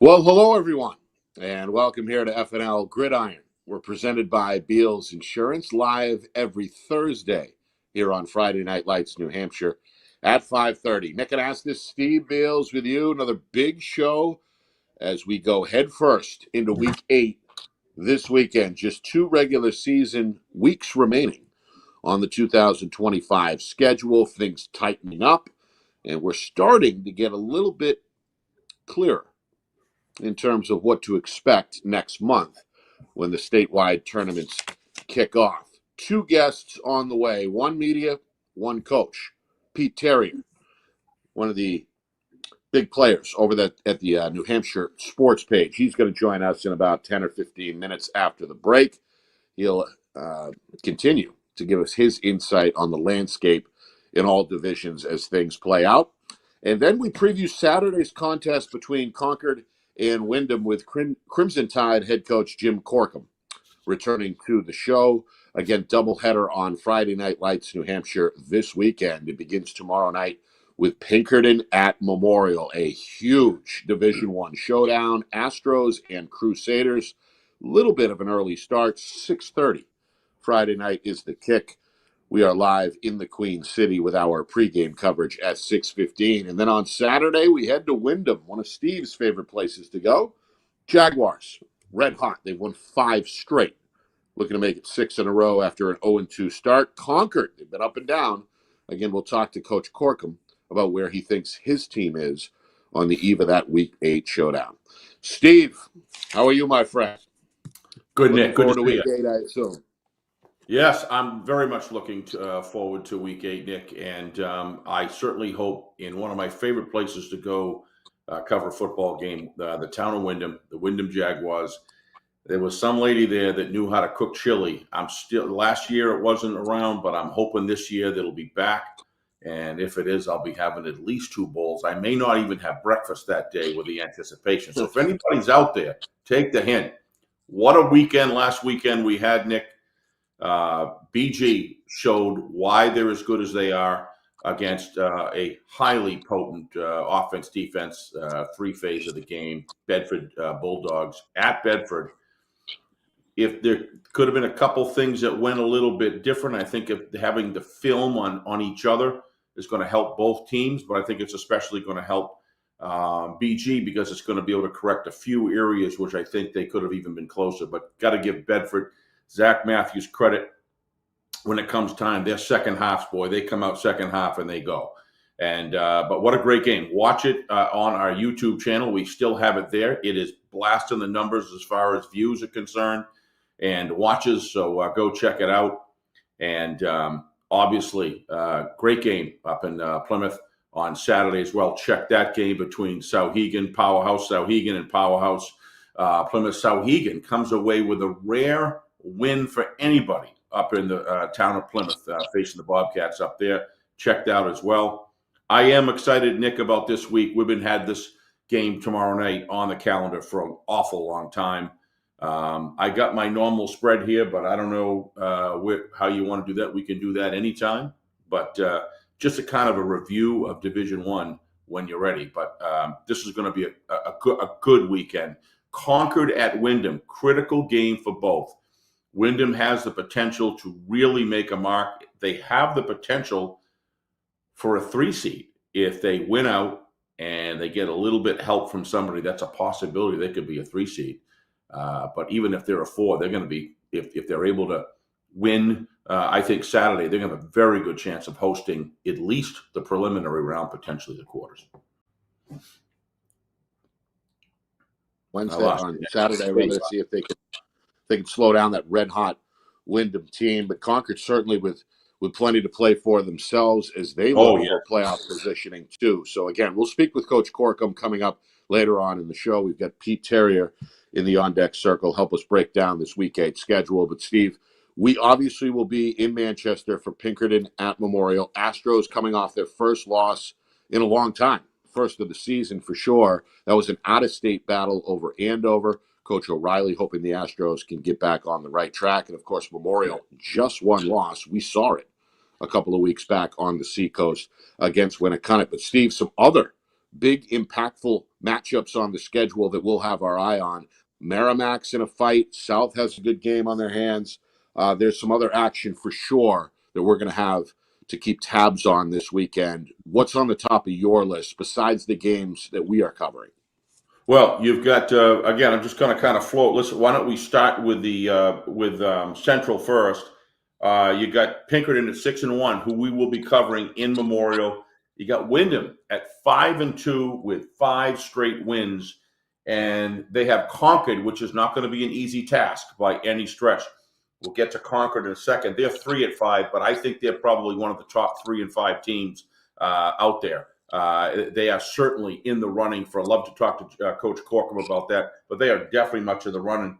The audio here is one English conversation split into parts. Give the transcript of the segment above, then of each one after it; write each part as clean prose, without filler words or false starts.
Well, hello, everyone, and welcome here to FNL Gridiron. We're presented by Beals Insurance, live every Thursday here on Friday Night Lights, New Hampshire at 5:30. Nick and Astis, Steve Beals with you. Another big show as we go head first into Week 8 this weekend. Just 2 regular season weeks remaining on the 2025 schedule. Things tightening up, and we're starting to get a little bit clearer in terms of what to expect next month when the statewide tournaments kick off. 2 guests on the way, 1 media, 1 coach. Pete Terrier, one of the big players over at the New Hampshire sports page. He's going to join us in about 10 or 15 minutes after the break. He'll continue to give us his insight on the landscape in all divisions as things play out. And then we preview Saturday's contest between Concord and Wyndham with Crimson Tide head coach Jim Corkum returning to the show. Again, doubleheader on Friday Night Lights, New Hampshire this weekend. It begins tomorrow night with Pinkerton at Memorial, a huge Division I showdown. Astros and Crusaders, little bit of an early start, 6:30 Friday night is the kick. We are live in the Queen City with our pregame coverage at 6:15. And then on Saturday, we head to Wyndham, one of Steve's favorite places to go. Jaguars, red hot. They've won 5 straight. Looking to make it 6 in a row after an 0-2 start. Concord, they've been up and down. Again, we'll talk to Coach Corkum about where he thinks his team is on the eve of that Week 8 showdown. Steve, how are you, my friend? Good, Nick. Good to Week 8, I assume. Yes, I'm very much looking forward to Week 8, Nick, and I certainly hope in one of my favorite places to go cover a football game, the town of Wyndham, the Wyndham Jaguars. There was some lady there that knew how to cook chili. Last year it wasn't around, but I'm hoping this year that'll be back. And if it is, I'll be having at least 2 bowls. I may not even have breakfast that day with the anticipation. So if anybody's out there, take the hint. What a weekend last weekend we had, Nick. BG showed why they're as good as they are against a highly potent offense-defense 3-phase of the game, Bedford Bulldogs at Bedford. If there could have been a couple things that went a little bit different, I think if having the film on each other is going to help both teams, but I think it's especially going to help BG because it's going to be able to correct a few areas which I think they could have even been closer. But got to give Bedford, Zach Matthews credit when it comes time. They're second halves, boy. They come out second half and they go. And but what a great game. Watch it on our YouTube channel. We still have it there. It is blasting the numbers as far as views are concerned and watches. So go check it out. And obviously, great game up in Plymouth on Saturday as well. Check that game between Powerhouse Sauhegan and Powerhouse Plymouth. Sauhegan comes away with a rare win for anybody up in the town of Plymouth, facing the Bobcats up there. Checked out as well. I am excited, Nick, about this week. We've had this game tomorrow night on the calendar for an awful long time. I got my normal spread here, but I don't know how you want to do that. We can do that anytime, but just a kind of a review of Division I when you're ready. But this is going to be a good weekend. Concord at Wyndham, critical game for both. Wyndham has the potential to really make a mark. They have the potential for a 3 seed. If they win out and they get a little bit help from somebody, that's a possibility. They could be a 3 seed. But even if they're a 4, they're going to be, if they're able to win, I think Saturday, they're going to have a very good chance of hosting at least the preliminary round, potentially the quarters. Wednesday on Saturday, we're going to see if they can slow down that red-hot Wyndham team. But Concord certainly with plenty to play for themselves as they look for playoff positioning too. So again, we'll speak with Coach Corkum coming up later on in the show. We've got Pete Terrier in the on-deck circle help us break down this Week 8 schedule. But Steve, we obviously will be in Manchester for Pinkerton at Memorial. Astros coming off their first loss in a long time. First of the season for sure. That was an out-of-state battle over Andover. Coach O'Reilly hoping the Astros can get back on the right track. And, of course, Memorial, just 1 loss. We saw it a couple of weeks back on the Seacoast against Winnicott. But, Steve, some other big, impactful matchups on the schedule that we'll have our eye on. Merrimack's in a fight. South has a good game on their hands. There's some other action for sure that we're going to have to keep tabs on this weekend. What's on the top of your list besides the games that we are covering? Well, you've got again. I'm just going to kind of float. Listen, why don't we start with the Central first? You got Pinkerton at 6-1, who we will be covering in Memorial. You got Wyndham at 5-2 with 5 straight wins, and they have Concord, which is not going to be an easy task by any stretch. We'll get to Concord in a second. They're 3-5, but I think they're probably one of the top 3 and 5 teams out there. They are certainly in the running for. I'd love to talk to Coach Corkum about that, but they are definitely much in the running.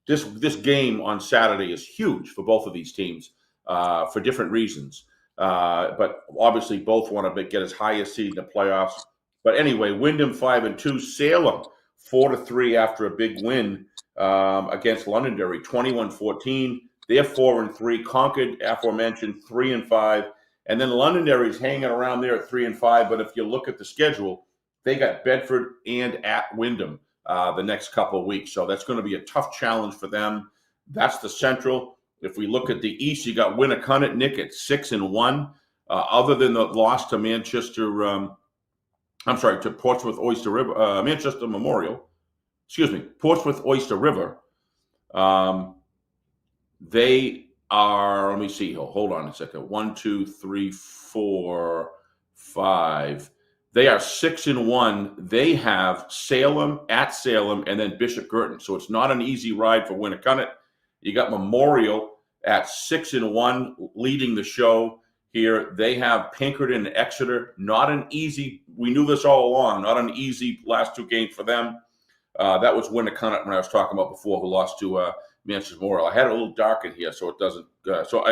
This game on Saturday is huge for both of these teams for different reasons. But obviously, both want to get as high a seed in the playoffs. But anyway, Wyndham 5-2, Salem 4-3 after a big win against Londonderry, 21-14. They're 4-3. Concord, aforementioned, 3-5. And then Londonderry's hanging around there at 3-5. But if you look at the schedule, they got Bedford and at Wyndham the next couple of weeks. So that's going to be a tough challenge for them. That's the Central. If we look at the East, you got Winnicott, Nick, at 6-1. Other than the loss to to Portsmouth Oyster River, Manchester Memorial. Excuse me, Portsmouth Oyster River. They are, let me see, hold on a second. 1, 2, 3, 4, 5. They are 6-1. They have Salem at Salem and then Bishop Girton. So it's not an easy ride for Winnicott. You got Memorial at 6-1 leading the show here. They have Pinkerton and Exeter. Not an easy, we knew this all along, not an easy last 2 games for them. That was Winnicott when I was talking about before, who lost to Manchester Memorial. I had it a little dark in here, so it doesn't.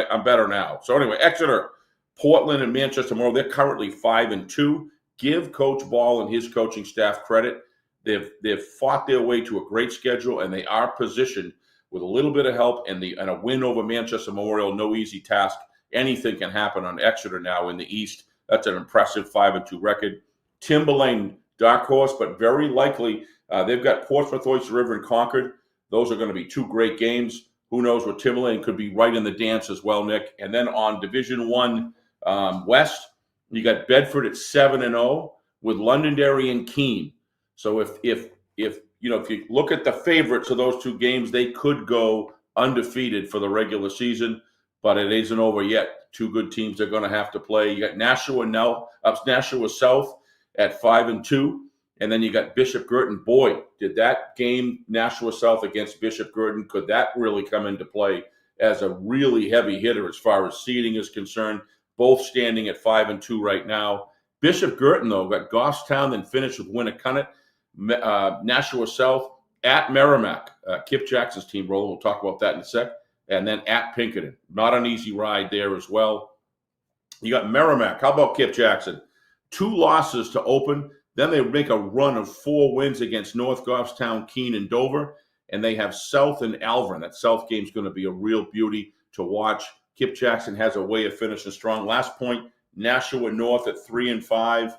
I'm better now. So anyway, Exeter, Portland, and Manchester Memorial. They're currently 5-2. Give Coach Ball and his coaching staff credit. They've fought their way to a great schedule, and they are positioned with a little bit of help and a win over Manchester Memorial. No easy task. Anything can happen on Exeter now in the East. That's an impressive 5-2 record. Timberlane, dark horse, but very likely they've got Portsmouth Oyster River and Concord. Those are going to be 2 great games. Who knows what Timberlane could be right in the dance as well, Nick. And then on Division 1 West, you got Bedford at 7-0 with Londonderry and Keene. So if you look at the favorites of those 2 games, they could go undefeated for the regular season, but it isn't over yet. 2 good teams are going to have to play. You got Nashua South at 5-2. And then you got Bishop Girton. Boy, did that game, Nashua South against Bishop Girton, could that really come into play as a really heavy hitter as far as seeding is concerned? Both standing at 5-2 right now. Bishop Girton, though, got Goffstown, then finished with Winnicott. Nashua South at Merrimack. Kip Jackson's team rolling. We'll talk about that in a sec. And then at Pinkerton. Not an easy ride there as well. You got Merrimack. How about Kip Jackson? 2 losses to open. Then they make a run of 4 wins against North Goffstown, Keene, and Dover. And they have South and Alvern. That South game's going to be a real beauty to watch. Kip Jackson has a way of finishing strong. Last point, Nashua North at 3-5.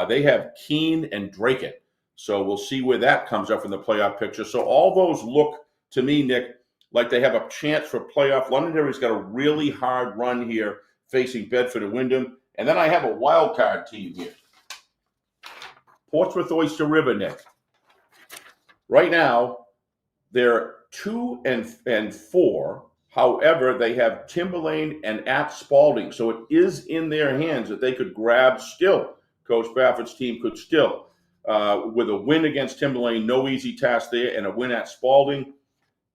They have Keene and Drake. So we'll see where that comes up in the playoff picture. So all those look to me, Nick, like they have a chance for playoff. Londonderry's got a really hard run here facing Bedford and Wyndham. And then I have a wild card team here. Portsmouth Oyster River, Nick. Right now, they're 2-4. However, they have Timberlane and at Spalding. So it is in their hands that they could grab still. Coach Baffert's team could still. With a win against Timberlane, no easy task there, and a win at Spalding,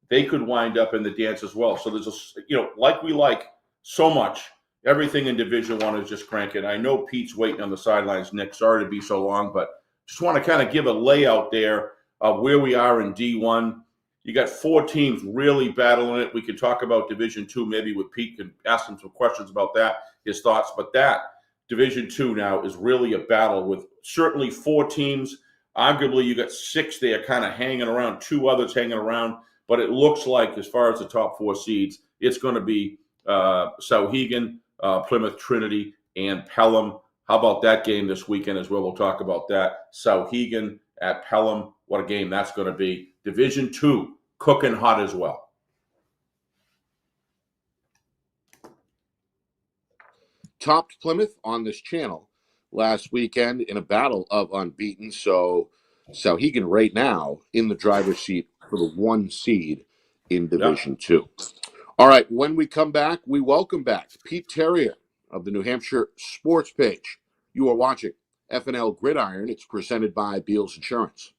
they could wind up in the dance as well. So there's like we like so much, everything in Division 1 is just cranking. I know Pete's waiting on the sidelines, Nick. Sorry to be so long, but just want to kind of give a layout there of where we are in D1. You got 4 teams really battling it. We could talk about Division 2 maybe with Pete and ask him some questions about that, his thoughts. But that Division 2 now is really a battle with certainly 4 teams. Arguably, you got 6 there kind of hanging around, 2 others hanging around. But it looks like, as far as the top 4 seeds, it's going to be Sauhegan, Plymouth Trinity, and Pelham. How about that game this weekend as well? We'll talk about that. Sauhegan at Pelham. What a game that's going to be. Division II, cooking hot as well. Topped Plymouth on this channel last weekend in a battle of unbeaten. So Sauhegan right now in the driver's seat for the 1 seed in Division II. All right, when we come back, we welcome back Pete Terrier of the New Hampshire Sports Page. You are watching FNL Gridiron. It's presented by Beals Insurance.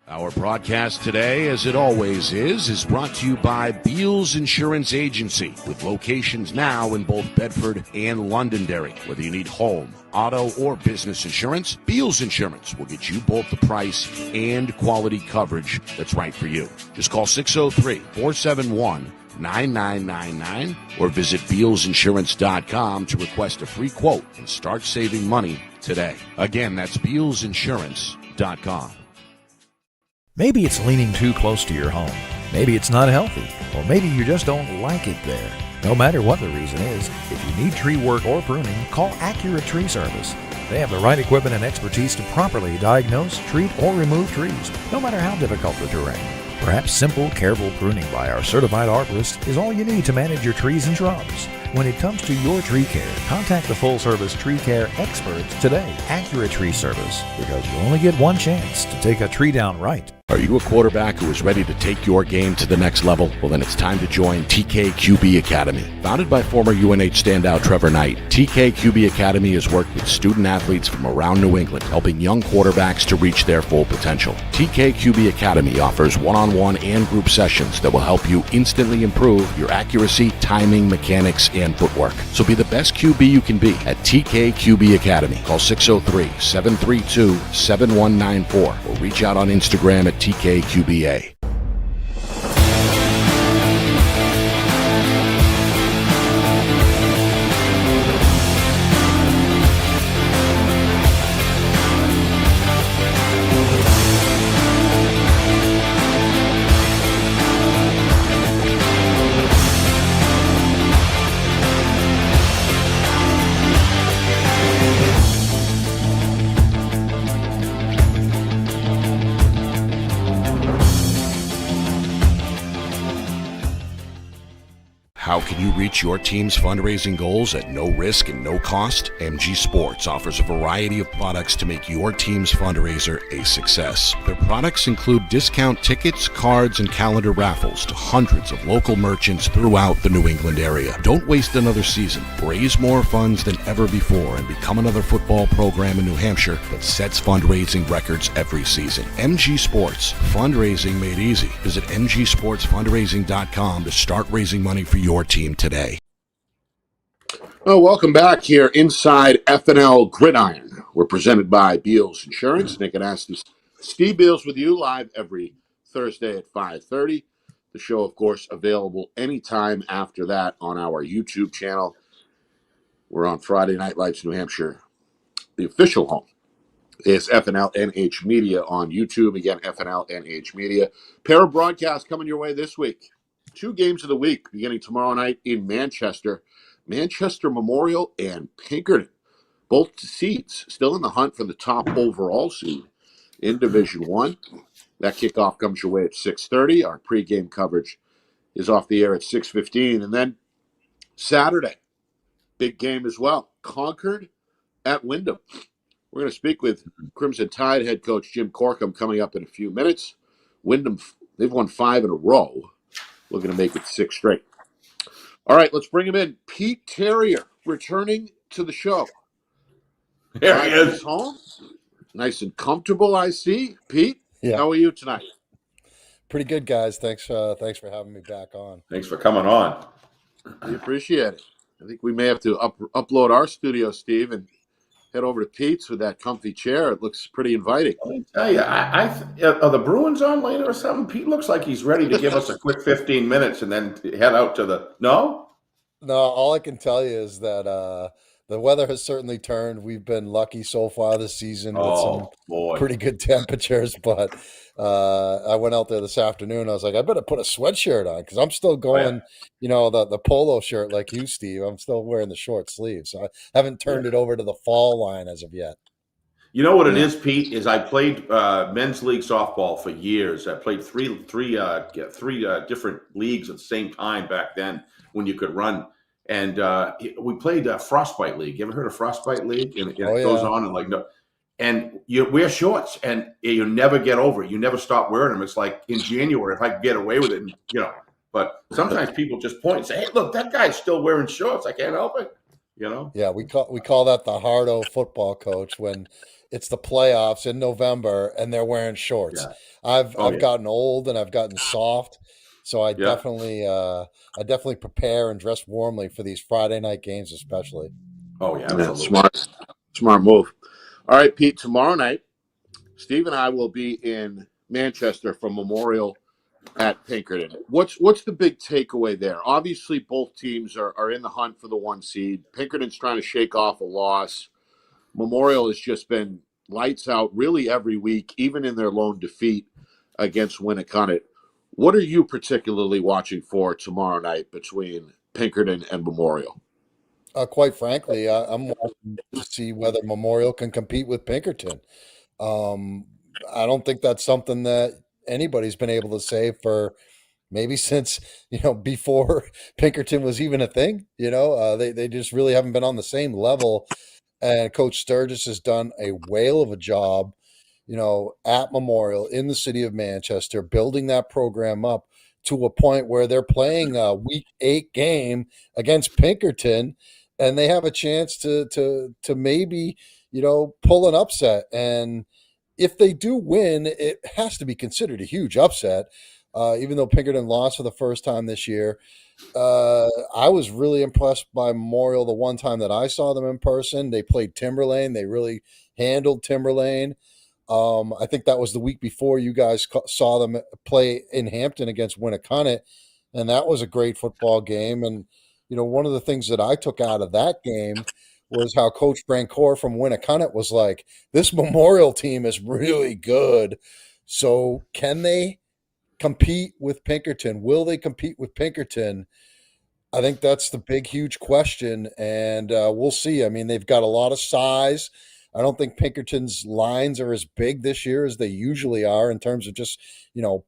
Our broadcast today, as it always is brought to you by Beals Insurance Agency, with locations now in both Bedford and Londonderry. Whether you need home, auto, or business insurance, Beals Insurance will get you both the price and quality coverage that's right for you. Just call 603-471-9999 or visit BealsInsurance.com to request a free quote and start saving money today. Again, that's BealsInsurance.com. Maybe it's leaning too close to your home. Maybe it's not healthy. Or maybe you just don't like it there. No matter what the reason is, if you need tree work or pruning, call Accurate Tree Service. They have the right equipment and expertise to properly diagnose, treat, or remove trees, no matter how difficult the terrain. Perhaps simple, careful pruning by our certified arborist is all you need to manage your trees and shrubs. When it comes to your tree care, contact the full-service tree care experts today. Accurate Tree Service, because you only get one chance to take a tree down right. Are you a quarterback who is ready to take your game to the next level? Well, then it's time to join TKQB Academy. Founded by former UNH standout Trevor Knight, TKQB Academy has worked with student athletes from around New England, helping young quarterbacks to reach their full potential. TKQB Academy offers one-on-one and group sessions that will help you instantly improve your accuracy, timing, mechanics, and footwork. So be the best QB you can be at TKQB Academy. Call 603-732-7194 or reach out on Instagram at TKQBA. How can you reach your team's fundraising goals at no risk and no cost? MG Sports offers a variety of products to make your team's fundraiser a success. Their products include discount tickets, cards, and calendar raffles to hundreds of local merchants throughout the New England area. Don't waste another season. Raise more funds than ever before and become another football program in New Hampshire that sets fundraising records every season. MG Sports, fundraising made easy. Visit mgsportsfundraising.com to start raising money for your team today. Well, welcome back here inside FNL Gridiron. We're presented by Beals Insurance. Nick and Aston, Steve Beals with you live every Thursday at 5:30. The show, of course, available anytime after that on our YouTube channel. We're on Friday Night Lights, New Hampshire. The official home is FNLNH Media on YouTube. Again, FNLNH Media. Pair of broadcasts coming your way this week. 2 games of the week beginning tomorrow night in Manchester. Manchester Memorial and Pinkerton. Both seeds still in the hunt for the top overall seed in Division 1. That kickoff comes your way at 6:30. Our pregame coverage is off the air at 6:15. And then Saturday, big game as well. Concord at Wyndham. We're going to speak with Crimson Tide head coach Jim Corkum coming up in a few minutes. Wyndham, they've won 5 in a row. Looking to make it 6 straight. All right, let's bring him in. Pete Terrier returning to the show. There he is. Home. Nice and comfortable, I see. Pete, How are you tonight? Pretty good, guys. Thanks for having me back on. Thanks for coming on. We appreciate it. I think we may have to upload our studio, Steve, and head over to Pete's with that comfy chair. It looks pretty inviting. Let me tell you, are the Bruins on later or something? Pete looks like he's ready to give us a quick 15 minutes and then head out to the – no? No, all I can tell you is that the weather has certainly turned. We've been lucky so far this season with some Oh boy. pretty good temperatures, but I went out there this afternoon. I was like, I better put a sweatshirt on because I'm still Oh yeah. going, the polo shirt like you, Steve. I'm still wearing the short sleeves. So I haven't Yeah. turned it over to the fall line as of yet. You know what it Yeah. is, Pete? Is I played men's league softball for years. I played three different leagues at the same time back then when you could run. And we played Frostbite League. You ever heard of Frostbite League? And Oh it goes yeah. on and like no. And you wear shorts, and you never get over it. You never stop wearing them. It's like in January, if I could get away with it, But sometimes people just point and say, "Hey, look, that guy's still wearing shorts. I can't help it." Yeah, we call that the hardo football coach when it's the playoffs in November and they're wearing shorts. Yeah. I've Oh I've yeah. gotten old and I've gotten soft, so Yeah. I definitely prepare and dress warmly for these Friday night games, especially. Oh yeah. Yeah, Absolutely. smart move. All right, Pete. Tomorrow night, Steve and I will be in Manchester for Memorial at Pinkerton. What's the big takeaway there? Obviously, both teams are in the hunt for the 1 seed. Pinkerton's trying to shake off a loss. Memorial has just been lights out really every week, even in their lone defeat against Winnicott. What are you particularly watching for tomorrow night between Pinkerton and Memorial? Quite frankly, I'm watching to see whether Memorial can compete with Pinkerton. Um, I don't think that's something that anybody's been able to say for maybe since before Pinkerton was even a thing. They just really haven't been on the same level. And Coach Sturgis has done a whale of a job, at Memorial in the city of Manchester, building that program up to a point where they're playing a Week 8 game against Pinkerton, and they have a chance to maybe pull an upset. And if they do win, it has to be considered a huge upset. Even though Pinkerton lost for the first time this year, I was really impressed by Memorial the one time that I saw them in person. They played Timberlane. They really handled Timberlane. I think that was the week before you guys saw them play in Hampton against Winnicott, and that was a great football game. And one of the things that I took out of that game was how Coach Brancourt from Winnicott was like, "This Memorial team is really good. So can they compete with Pinkerton? Will they compete with Pinkerton?" I think that's the big, huge question, and we'll see. I mean, they've got a lot of size. I don't think Pinkerton's lines are as big this year as they usually are in terms of just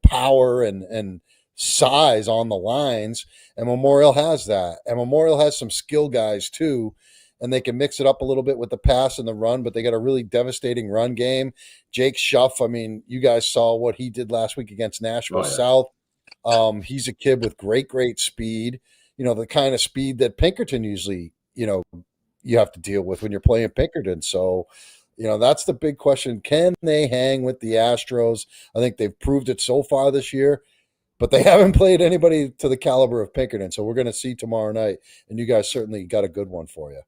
power and size on the lines. And Memorial has that, and Memorial has some skill guys too, and they can mix it up a little bit with the pass and the run. But they got a really devastating run game. Jake Schuff. I mean, you guys saw what he did last week against Nashville Oh yeah. South. He's a kid with great speed. The kind of speed that Pinkerton usually, you have to deal with when you're playing Pinkerton. So, that's the big question. Can they hang with the Astros? I think they've proved it so far this year, but they haven't played anybody to the caliber of Pinkerton. So we're going to see tomorrow night, and you guys certainly got a good one for you.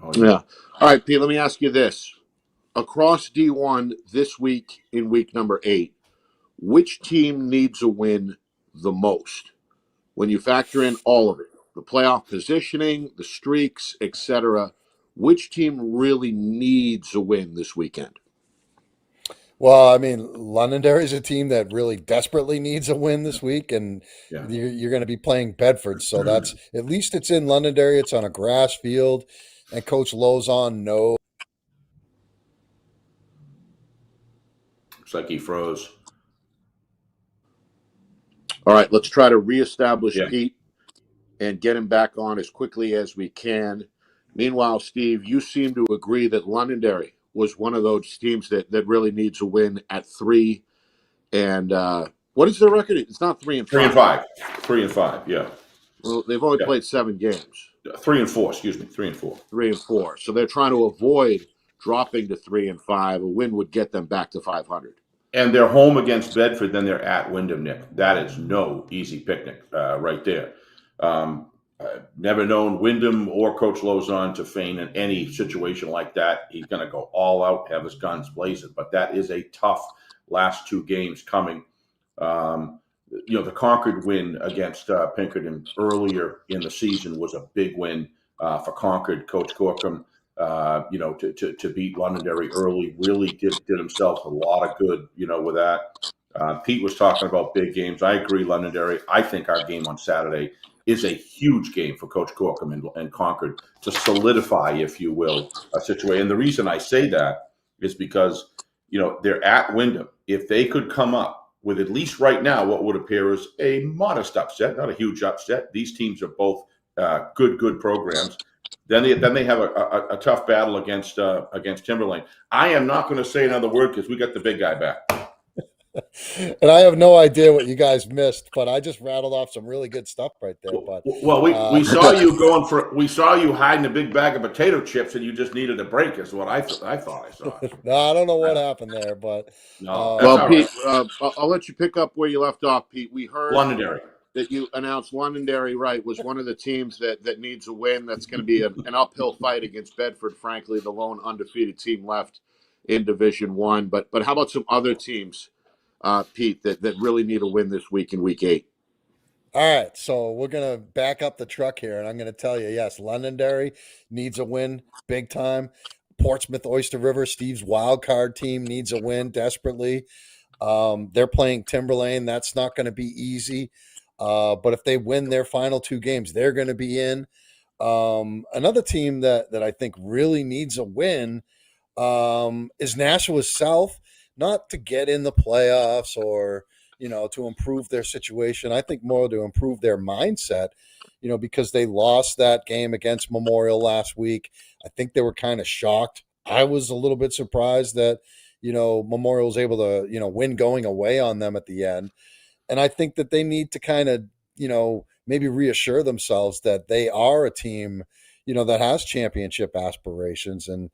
Oh Yeah. All right, Pete, let me ask you this. Across D1 this week in week number 8, which team needs a win the most? When you factor in all of it, the playoff positioning, the streaks, etc., which team really needs a win this weekend? Well, I mean, Londonderry is a team that really desperately needs a win this week, and Yeah. you're going to be playing Bedford, so that's at least it's in Londonderry. It's on a grass field, and Coach Lozon knows. Looks like he froze. All right, let's try to reestablish Yeah. Pete and get him back on as quickly as we can. Meanwhile, Steve, you seem to agree that Londonderry was one of those teams that really needs a win at 3. And what is their record? It's not 3-5. 3-5. 3-5. Yeah. Well, they've only Yeah. played 7 games. 3-4. Excuse me. 3-4. 3-4. So they're trying to avoid dropping to 3-5. A win would get them back to 500. And they're home against Bedford, then they're at Wyndham, Nick. That is no easy picnic right there. Never known Wyndham or Coach Lozon to feign in any situation like that. He's going to go all out, have his guns blazing. But that is a tough last 2 games coming. The Concord win against Pinkerton earlier in the season was a big win. for Concord. Coach Corkum, to beat Londonderry early really did themselves a lot of good, with that. Pete was talking about big games. I agree, Londonderry. I think our game on Saturday is a huge game for Coach Corkum and Concord to solidify, if you will, a situation. And the reason I say that is because, they're at Wyndham. If they could come up with at least right now what would appear as a modest upset, not a huge upset. These teams are both good programs. Then they have a tough battle against Timberlane. I am not going to say another word because we got the big guy back. And I have no idea what you guys missed, but I just rattled off some really good stuff right there. But we saw you hiding a big bag of potato chips, and you just needed a break, is what I thought I saw. No, I don't know what happened there, but No, well, Pete, I'll let you pick up where you left off, Pete. We heard Londonderry. that you announced Londonderry, right, was one of the teams that needs a win. That's going to be an uphill fight against Bedford, frankly, the lone undefeated team left in Division One. But how about some other teams, Pete, that really need a win this week in Week 8? all right, so we're going to back up the truck here, and I'm going to tell you, yes, Londonderry needs a win big time. Portsmouth Oyster River, Steve's wild card team, needs a win desperately. They're playing Timberlane. That's not going to be easy. But if they win their final two games, they're going to be in. Another team that I think really needs a win is Nashua South, not to get in the playoffs or, to improve their situation. I think more to improve their mindset, because they lost that game against Memorial last week. I think they were kind of shocked. I was a little bit surprised that, Memorial was able to, win going away on them at the end. And I think that they need to kind of, maybe reassure themselves that they are a team, that has championship aspirations. And,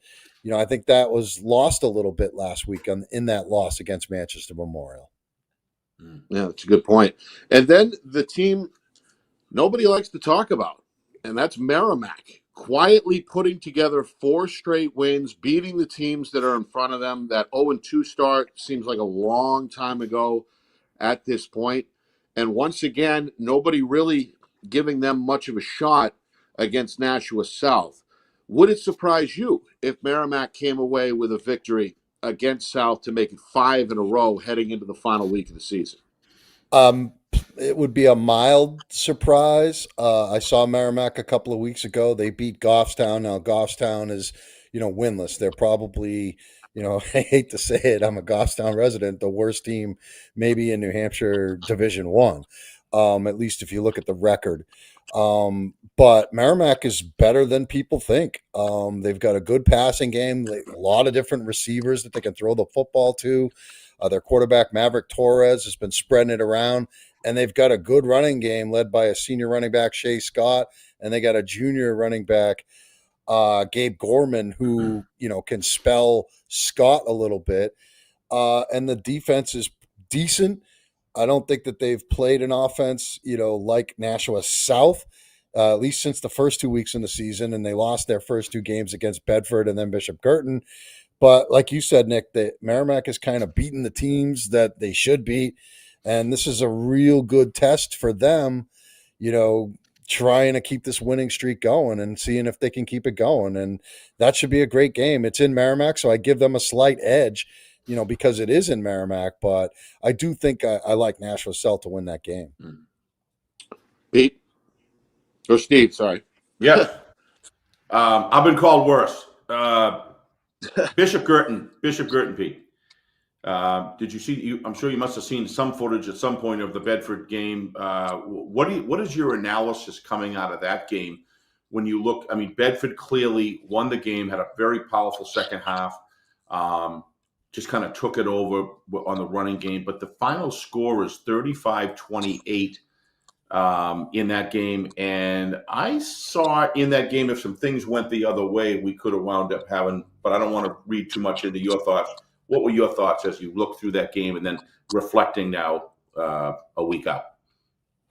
I think that was lost a little bit last week in that loss against Manchester Memorial. Yeah, that's a good point. And then the team nobody likes to talk about, and that's Merrimack, quietly putting together 4 straight wins, beating the teams that are in front of them. That 0-2 start seems like a long time ago at this point. And once again, nobody really giving them much of a shot against Nashua South. Would it surprise you if Merrimack came away with a victory against South to make it 5 in a row heading into the final week of the season? It would be a mild surprise. I saw Merrimack a couple of weeks ago. They beat Goffstown. Now Goffstown is, winless. They're probably, I hate to say it, I'm a Goffstown resident, the worst team maybe in New Hampshire Division One. At least if you look at the record. But Merrimack is better than people think. They've got a good passing game, a lot of different receivers that they can throw the football to. Their quarterback, Maverick Torres, has been spreading it around. And they've got a good running game led by a senior running back, Shea Scott. And they got a junior running back, Gabe Gorman, who, can spell Scott a little bit. And the defense is decent. I don't think that they've played an offense, like Nashua South, at least since the first 2 weeks in the season. And they lost their first 2 games against Bedford and then Bishop Girton. But like you said, Nick, that Merrimack has kind of beaten the teams that they should beat. And this is a real good test for them, trying to keep this winning streak going and seeing if they can keep it going. And that should be a great game. It's in Merrimack, so I give them a slight edge, because it is in Merrimack. But I do think I like Nashua South to win that game. Pete? Or Steve, sorry. Yeah. I've been called worse. Bishop Girton, Pete. Did you see? I'm sure you must have seen some footage at some point of the Bedford game. What is your analysis coming out of that game? When you look, I mean, Bedford clearly won the game, had a very powerful second half, just kind of took it over on the running game. But the final score is 35-28 in that game. And I saw in that game, if some things went the other way, we could have wound up having, but I don't want to read too much into your thoughts. What were your thoughts as you look through that game and then reflecting now a week up?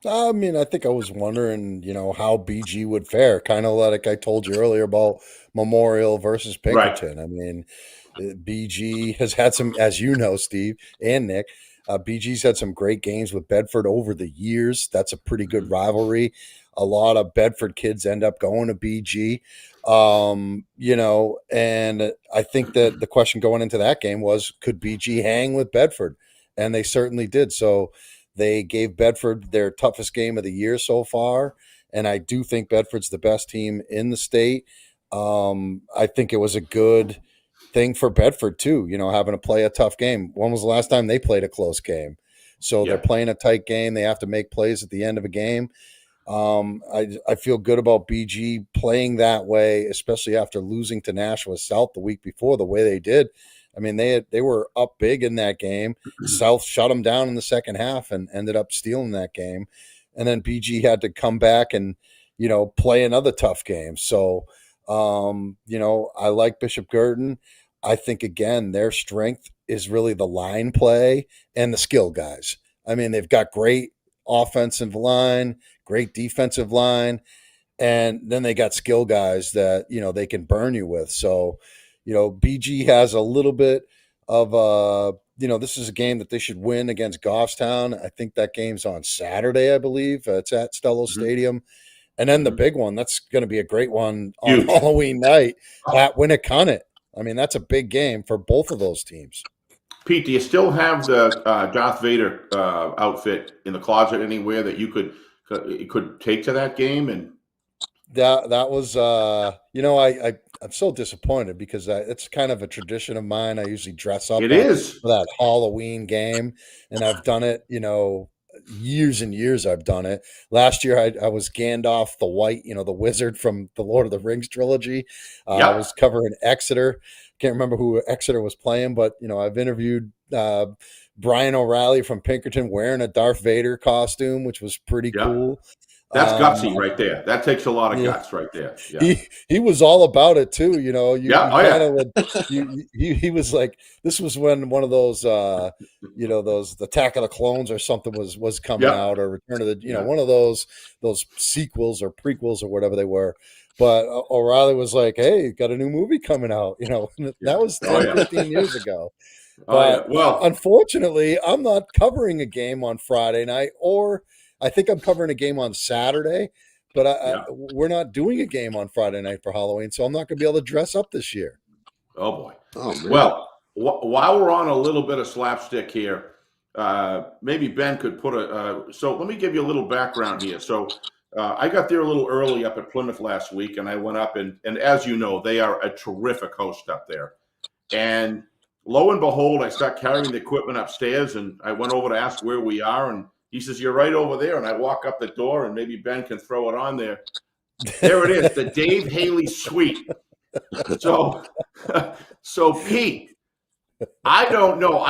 I mean, I think I was wondering, how BG would fare, kind of like I told you earlier about Memorial versus Pinkerton. Right. I mean, BG has had some, as you know, Steve and Nick, BG's had some great games with Bedford over the years. That's a pretty good rivalry. a lot of Bedford kids end up going to BG. And I think that the question going into that game was, could BG hang with Bedford? And they certainly did. So they gave Bedford their toughest game of the year so far. And I do think Bedford's the best team in the state. I think it was a good thing for Bedford too, having to play a tough game. When was the last time they played a close game? So they're playing a tight game. They have to make plays at the end of a game. I feel good about BG playing that way, especially after losing to Nashua South the week before, the way they did. I mean, they were up big in that game. South shut them down in the second half and ended up stealing that game. And then BG had to come back and, play another tough game. So, I like Bishop Girton. I think, again, their strength is really the line play and the skill guys. I mean, they've got great offensive line, great defensive line, and then they got skill guys that, they can burn you with. So, BG has a little bit of this is a game that they should win against Goffstown. I think that game's on Saturday, I believe. It's at Stello Stadium. And then the big one, that's going to be a great one on Halloween night at Winnicott. I mean, that's a big game for both of those teams. Pete, do you still have the Darth Vader outfit in the closet anywhere that you could take to that game? And that was I'm so disappointed because it's kind of a tradition of mine. I usually dress up it is for that Halloween game, and I've done it, years and years. I've done it. Last year, I was Gandalf the White, the wizard from the Lord of the Rings trilogy. I was covering Exeter. Can't remember who Exeter was playing, but I've interviewed Brian O'Reilly from Pinkerton wearing a Darth Vader costume, which was pretty cool. That's gutsy right there. That takes a lot of guts right there. Yeah. He was all about it too. He was like, this was when one of those, those the Attack of the Clones or something was coming out, or Return of the, one of those sequels or prequels or whatever they were. But O'Reilly was like, hey, got a new movie coming out. That was 15 years ago. But well, unfortunately, I'm not covering a game on Friday night, or I think I'm covering a game on Saturday, but we're not doing a game on Friday night for Halloween, so I'm not going to be able to dress up this year. Oh, boy. Oh, man. Well, while we're on a little bit of slapstick here, maybe Ben could put so let me give you a little background here. So I got there a little early up at Plymouth last week, and I went up, and as you know, they are a terrific host up there. And lo and behold, I start carrying the equipment upstairs, and I went over to ask where we are, and he says, you're right over there. And I walk up the door, and maybe Ben can throw it on there. There it is, the Dave Haley Suite. So Pete, I don't know.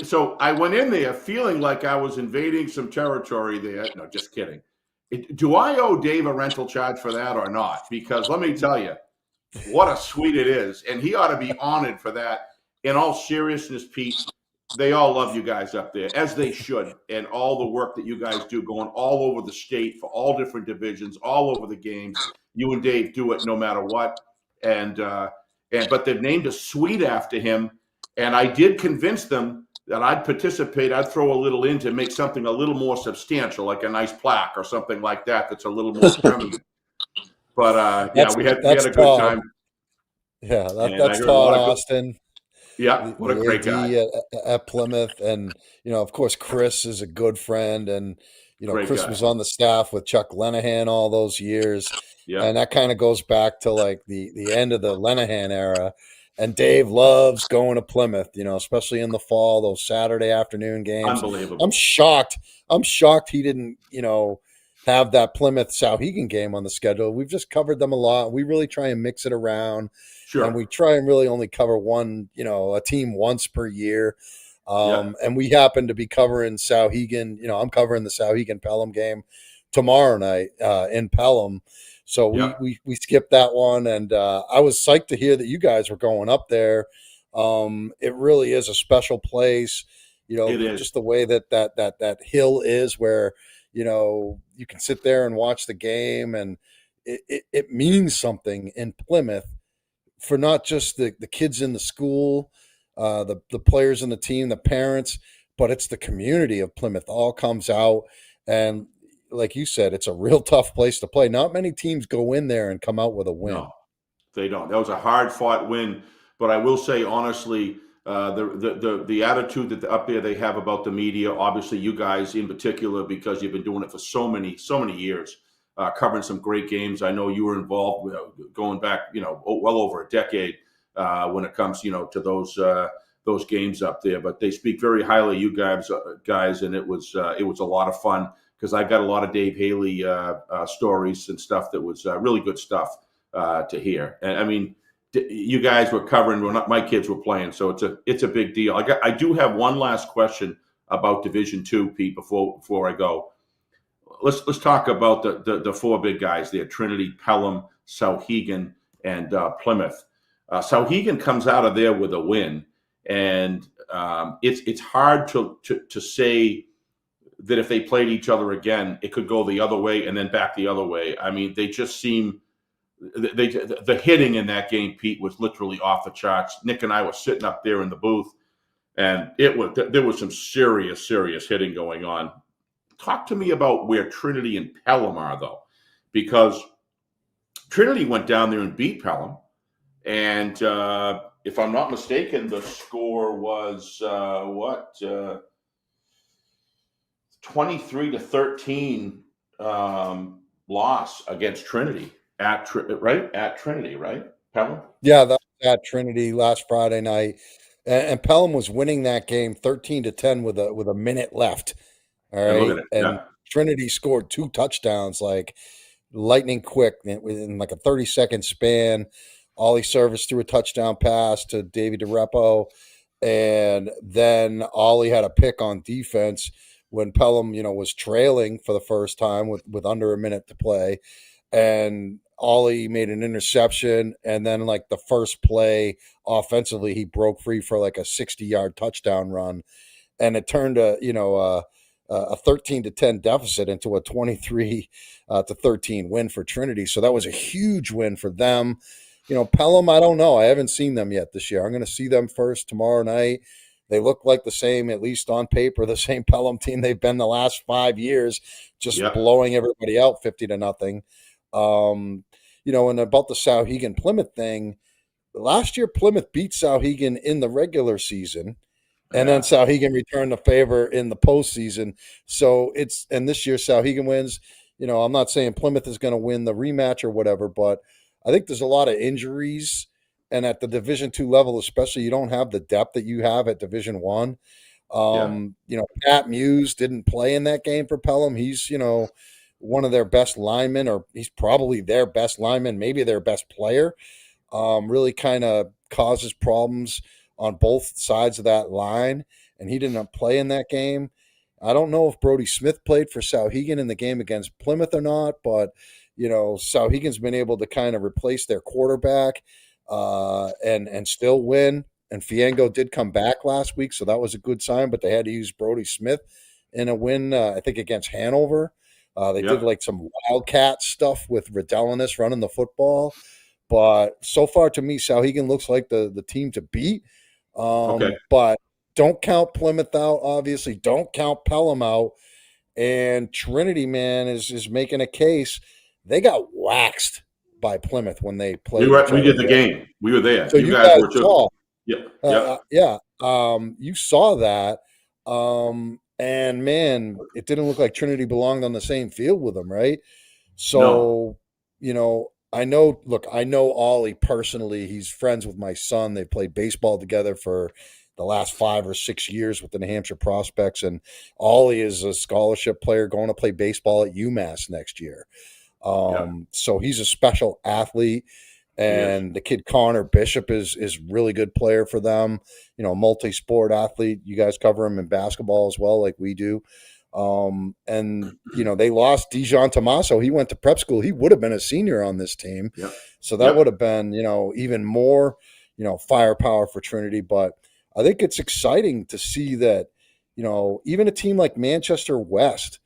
So I went in there feeling like I was invading some territory there. No, just kidding. Do I owe Dave a rental charge for that or not? Because let me tell you, what a suite it is. And he ought to be honored for that. In all seriousness, Pete, they all love you guys up there, as they should, and all the work that you guys do going all over the state for all different divisions, all over the games. You and Dave do it no matter what. But they've named a suite after him, and I did convince them that I'd participate. I'd throw a little in to make something a little more substantial, like a nice plaque or something like that that's a little more permanent. But we had a good time. Yeah, that's Todd Austin. Yeah, what a great guy at Plymouth, and of course, Chris is a good friend, and great Chris guy. was on the staff with Chuck Lenahan all those years, and that kind of goes back to like the end of the Lenahan era. And Dave loves going to Plymouth, especially in the fall, those Saturday afternoon games. Unbelievable. I'm shocked he didn't, have that Plymouth Souhegan game on the schedule. We've just covered them a lot. We really try and mix it around. Sure. And we try and really only cover one, a team once per year. And we happen to be covering Souhegan. I'm covering the Souhegan Pelham game tomorrow night in Pelham. So we skipped that one. And I was psyched to hear that you guys were going up there. It really is a special place. It is. Just the way that hill is, where, you can sit there and watch the game, and it means something in Plymouth for not just the kids in the school, the players in the team, the parents, but it's the community of Plymouth all comes out. And like you said, it's a real tough place to play. Not many teams go in there and come out with a win. No, they don't. That was a hard fought win, but I will say honestly, the attitude that up there they have about the media, obviously you guys in particular, because you've been doing it for so many years, covering some great games. I know you were involved with, going back, well over a decade when it comes, to those games up there. But they speak very highly of you guys, and it was a lot of fun because I got a lot of Dave Haley stories and stuff that was really good stuff to hear. And I mean, you guys were covering. My kids were playing, so it's a big deal. I do have one last question about Division II, Pete. Before I go, let's talk about the four big guys there: Trinity, Pelham, Sauhegan, and Plymouth. Sauhegan comes out of there with a win, and it's hard to say that if they played each other again, it could go the other way and then back the other way. I mean, they just seem. The hitting in that game, Pete, was literally off the charts. Nick and I were sitting up there in the booth, and there was some serious hitting going on. Talk to me about where Trinity and Pelham are, though, because Trinity went down there and beat Pelham, and if I'm not mistaken, the score was 23-13 loss against Trinity. At Trinity, right? Pelham? Yeah, that was at Trinity last Friday night. And Pelham was winning that game 13-10 with a minute left. All right. And look at it. And Trinity scored 2 touchdowns, like lightning quick in like a 30-second span. Ollie Service threw a touchdown pass to Davey DeRepo. And then Ollie had a pick on defense when Pelham, was trailing for the first time with under a minute to play. And Ollie made an interception, and then like the first play offensively, he broke free for like a 60-yard touchdown run, and it turned a 13-10 deficit into a 23-13 win for Trinity. So that was a huge win for them. Pelham, I don't know. I haven't seen them yet this year. I'm going to see them first tomorrow night. They look like the same, at least on paper, the same Pelham team they've been the last 5 years, just blowing everybody out 50-0. And about the Sauhegan Plymouth thing, last year Plymouth beat Sauhegan in the regular season, and then Sauhegan returned the favor in the postseason. So and this year Sauhegan wins. I'm not saying Plymouth is going to win the rematch or whatever, but I think there's a lot of injuries, and at the Division II level, especially, you don't have the depth that you have at Division I. Pat Muse didn't play in that game for Pelham. He's, one of their best linemen, or he's probably their best lineman, maybe their best player. Really kind of causes problems on both sides of that line, and he didn't play in that game. I don't know if Brody Smith played for Sauhegan in the game against Plymouth or not, but, Sauhegan's been able to kind of replace their quarterback and still win. And Fiengo did come back last week, so that was a good sign, but they had to use Brody Smith in a win, I think, against Hanover. They did like some wildcat stuff with Redelinus running the football. But so far to me, Sauhegan looks like the team to beat. But don't count Plymouth out, obviously. Don't count Pelham out. And Trinity, man, is making a case. They got waxed by Plymouth when they played. We did the game. We were there. So you guys were too. Saw. Yeah. You saw that. And man, it didn't look like Trinity belonged on the same field with them, right? So, I know Ollie personally. He's friends with my son. They played baseball together for the last 5 or 6 years with the New Hampshire Prospects. And Ollie is a scholarship player going to play baseball at UMass next year. So he's a special athlete. And the kid Connor Bishop is really good player for them, multi-sport athlete. You guys cover him in basketball as well, like we do. And they lost Dijon Tomaso. He went to prep school. He would have been a senior on this team. So that would have been, even more, firepower for Trinity. But I think it's exciting to see that, even a team like Manchester West,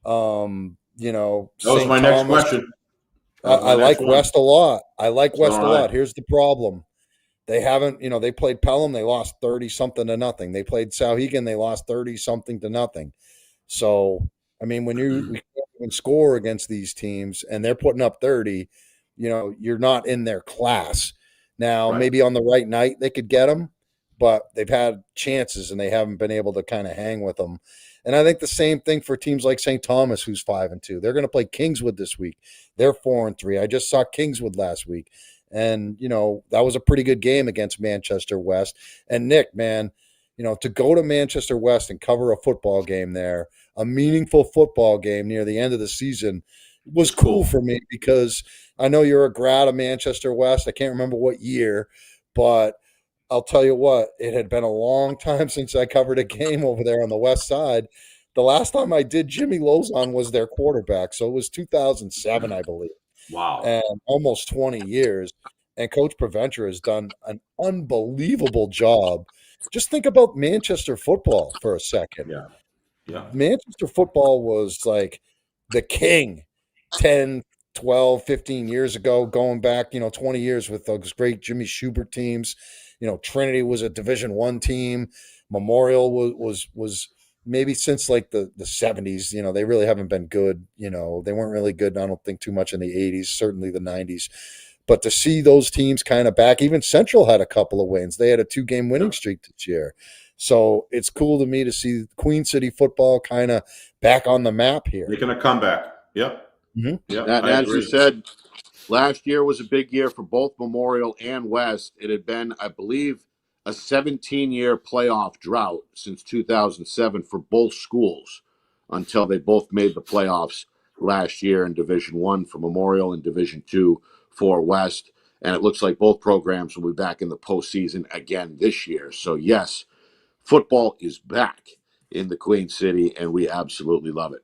that was my next question. I like West a lot. Here's the problem. They haven't, they played Pelham. They lost 30-something to nothing. They played Sauhegan. They lost 30-something to nothing. So, I mean, when we can't even score against these teams and they're putting up 30, you're not in their class. Now, Right. maybe on the right night they could get them, but they've had chances and they haven't been able to kind of hang with them. And I think the same thing for teams like St. Thomas, who's 5-2. They're going to play Kingswood this week. They're 4-3. I just saw Kingswood last week, and that was a pretty good game against Manchester West. And Nick, man, to go to Manchester West and cover a football game there, a meaningful football game near the end of the season, was cool for me because I know you're a grad of Manchester West. I can't remember what year, but I'll tell you what, it had been a long time since I covered a game over there on the west side. The last time I did, Jimmy Lozon was their quarterback. So it was 2007, I believe. Wow. And almost 20 years. And Coach Preventer has done an unbelievable job. Just think about Manchester football for a second. Yeah. Yeah. Manchester football was like the king 10, 12, 15 years ago, going back, 20 years with those great Jimmy Schubert teams. Trinity was a Division I team. Memorial was maybe since like the 70s. They really haven't been good. They weren't really good, I don't think, too much in the 80s, certainly the 90s. But to see those teams kind of back, even Central had a couple of wins. They had a 2-game winning streak this year. So it's cool to me to see Queen City football kind of back on the map here. Making a comeback. Yep. Mm-hmm. Yep. As you said, last year was a big year for both Memorial and West. It had been, I believe, a 17-year playoff drought since 2007 for both schools until they both made the playoffs last year in Division I for Memorial and Division II for West. And it looks like both programs will be back in the postseason again this year. So, yes, football is back in the Queen City, and we absolutely love it.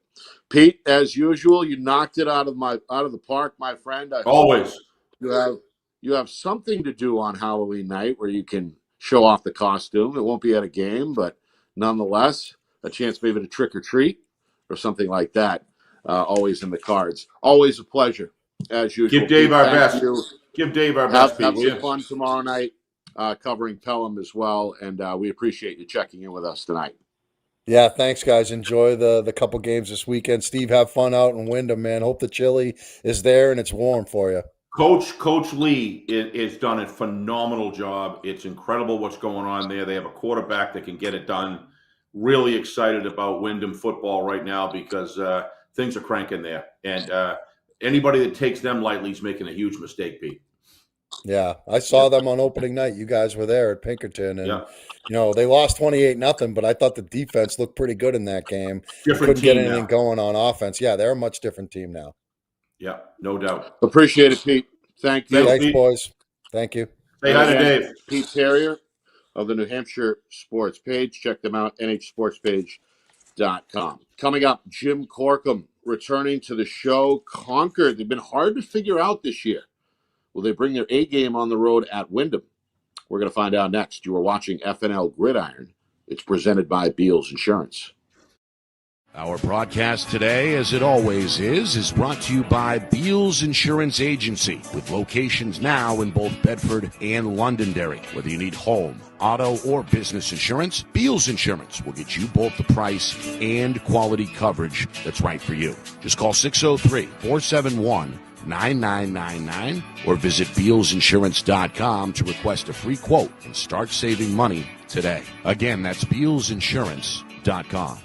Pete, as usual, you knocked it out of the park, my friend. Always. You have something to do on Halloween night where you can show off the costume. It won't be at a game, but nonetheless, a chance maybe to trick or treat or something like that. Always in the cards. Always a pleasure, as usual. Give Dave Pete, our thank best. you. Give Dave our best, Have Pete. some fun tomorrow night covering Pelham as well, and we appreciate you checking in with us tonight. Yeah, thanks, guys. Enjoy the couple games this weekend. Steve, have fun out in Wyndham, man. Hope the chili is there and it's warm for you. Coach Lee is done a phenomenal job. It's incredible what's going on there. They have a quarterback that can get it done. Really excited about Wyndham football right now because things are cranking there. And anybody that takes them lightly is making a huge mistake, Pete. Yeah, I saw them on opening night. You guys were there at Pinkerton, and they lost 28-0, but I thought the defense looked pretty good in that game. Couldn't get anything going on offense. Yeah, they're a much different team now. Yeah, no doubt. Appreciate it, Pete. Thank you. Thanks, Pete. Boys. Thank you. Say hi to Dave. Pete Terrier of the New Hampshire Sports Page. Check them out, nhsportspage.com. Coming up, Jim Corkum returning to the show. Concord. They've been hard to figure out this year. Will they bring their A game on the road at Wyndham? We're going to find out next. You are watching FNL Gridiron. It's presented by Beals Insurance. Our broadcast today, as it always is brought to you by Beals Insurance Agency, with locations now in both Bedford and Londonderry. Whether you need home, auto, or business insurance, Beals Insurance will get you both the price and quality coverage that's right for you. Just call 603-471-9999 or visit BealsInsurance.com to request a free quote and start saving money today. Again, that's BealsInsurance.com.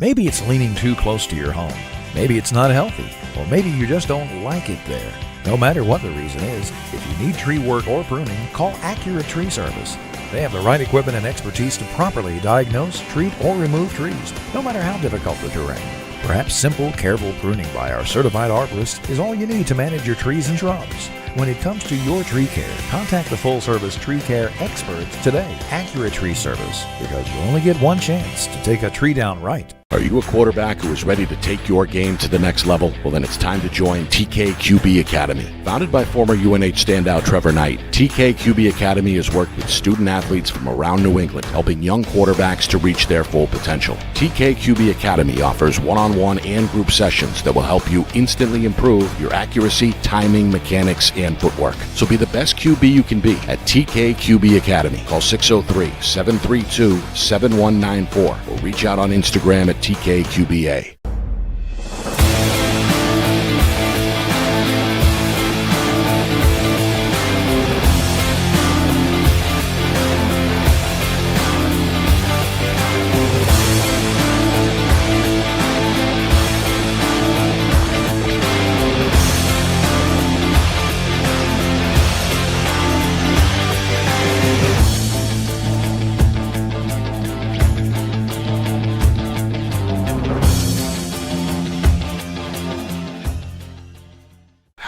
Maybe it's leaning too close to your home. Maybe it's not healthy. Or maybe you just don't like it there. No matter what the reason is, if you need tree work or pruning, call Accurate Tree Service. They have the right equipment and expertise to properly diagnose, treat, or remove trees, no matter how difficult the terrain. Perhaps simple, careful pruning by our certified arborist is all you need to manage your trees and shrubs. When it comes to your tree care, contact the full-service tree care experts today, Accurate Tree Service, because you only get one chance to take a tree down right. Are you a quarterback who is ready to take your game to the next level? Well, then it's time to join TKQB Academy. Founded by former UNH standout Trevor Knight, TKQB Academy has worked with student athletes from around New England, helping young quarterbacks to reach their full potential. TKQB Academy offers one-on-one and group sessions that will help you instantly improve your accuracy, timing, mechanics, and footwork. So be the best QB you can be at TK QB Academy. Call 603-732-7194 or reach out on Instagram at TKQBA.